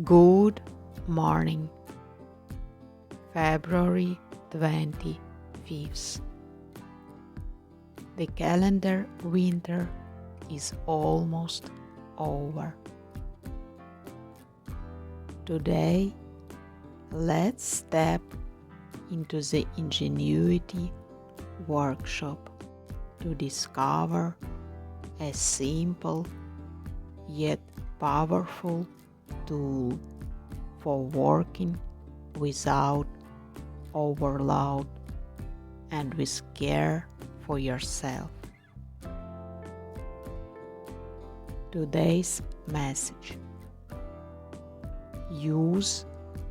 Good morning, February 25th. The calendar winter is almost over. Today, let's step into the Ingenuity Workshop to discover a simple yet powerful tool for working without overload and with care for yourself. Today's message: use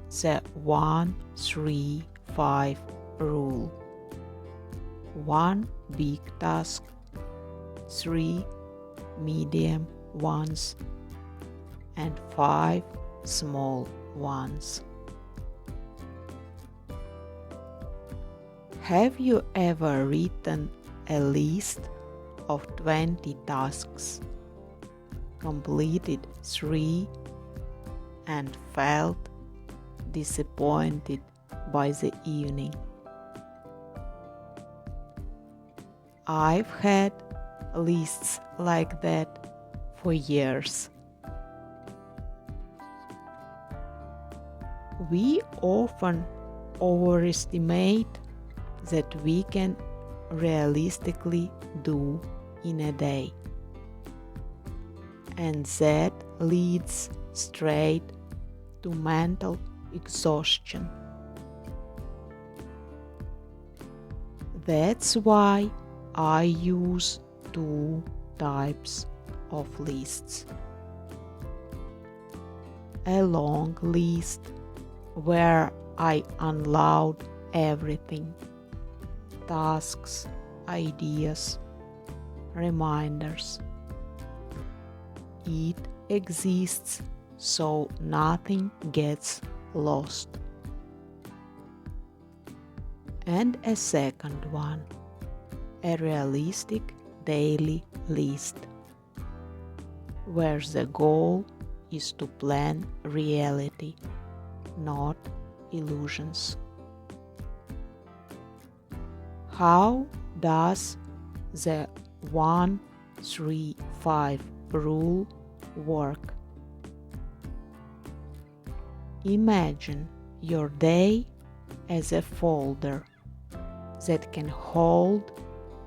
the 1-3-5 rule. 1 big task, 3 medium ones, and 5 small ones. Have you ever written a list of 20 tasks, completed 3, and felt disappointed by the evening? I've had lists like that for years. We often overestimate that we can realistically do in a day, and that leads straight to mental exhaustion. That's why I use 2 types of lists. A long list where I unload everything: tasks, ideas, reminders. It exists so nothing gets lost. And a second one, a realistic daily list, where the goal is to plan reality, not illusions. How does the 1-3-5 rule work? Imagine your day as a folder that can hold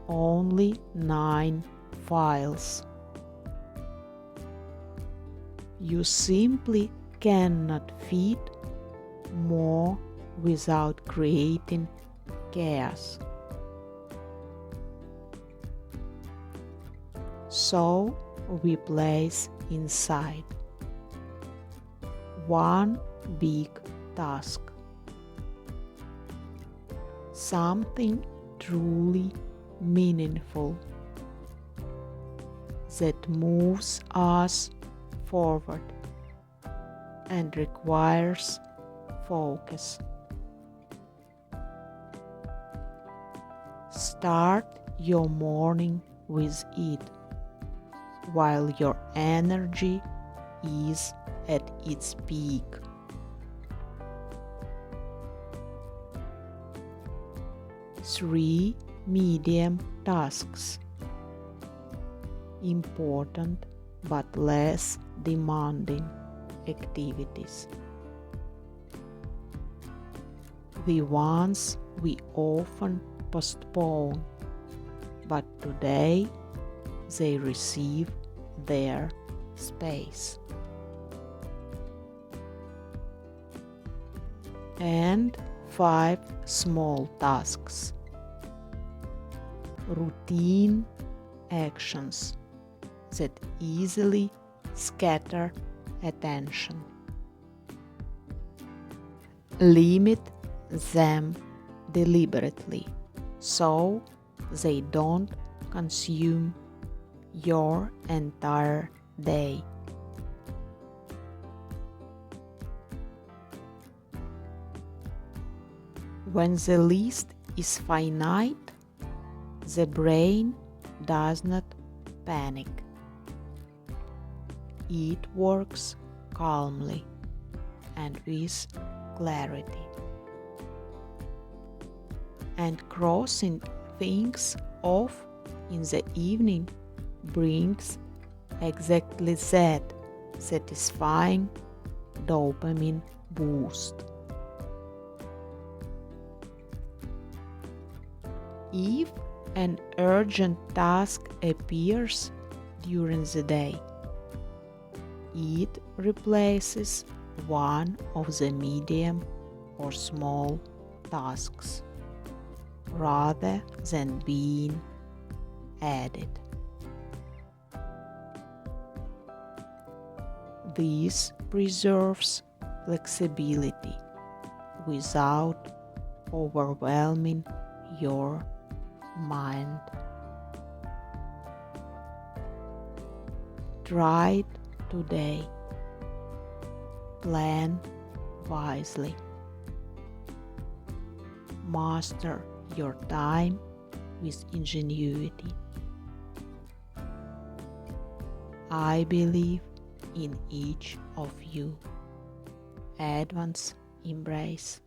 only 9 files. You simply cannot fit more without creating chaos. So we place inside 1 big task, something truly meaningful that moves us forward and requires focus. Start your morning with it while your energy is at its peak. Three medium tasks, important but less demanding activities. The ones we often postpone, but today they receive their space. And 5 small tasks, routine actions that easily scatter attention. Limit them deliberately so they don't consume your entire day. When the list is finite, the brain does not panic. It works calmly. and with clarity. And crossing things off in the evening brings exactly that satisfying dopamine boost. If an urgent task appears during the day, it replaces one of the medium or small tasks rather than being added. This preserves flexibility without overwhelming your mind. Try it today. Plan wisely. Master your time with ingenuity. I believe in each of you. Advance embrace.